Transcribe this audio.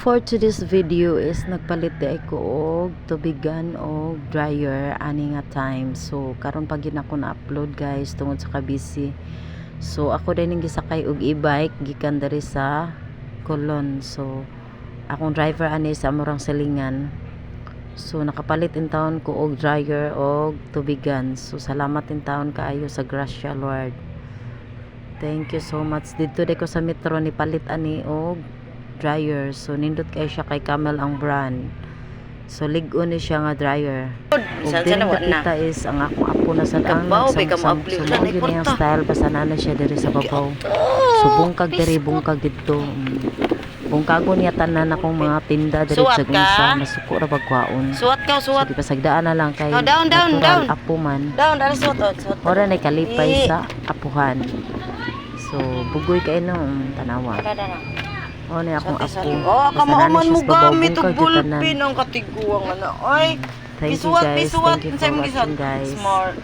for today's video is nagpalit di ko og tubigan og dryer ani nga time. So karon pa gid ako na-upload guys tungod sa kabisi. So ako din ning gisakay og e-bike gikan diri sa Colon. So akong driver ani sa amurang silingan. So nakapalit in taon ko og dryer og tubigan. So salamat in taon kaayo sa grasya Lord. Thank you so much. Dito di ko sa metro ni palit ani og dryer. So nindot kay siya kay Camel ang brand. So lig-on ni siya nga dryer. Ug din kita is ang akong apo na sad ang samsam. So mo gyud niyang style basta na siya diri sa babaw. So bungkag diri bungkag dito. Bungkagon niya tanan akong mga tinda diri sa gunsa masuko ra bagkwaon. Suwat ka, suwat. So di pasagdaan na lang kay down, apo man. Down, dari suwat. Ora na kalipay sa apuhan. So bugoy kay no tanawa. Oh, na akong apo. Oh, kamauman mo gamit og bulpin ang katiguang ana. Ay, Thank you guys. Thank you for watching guys. Smart.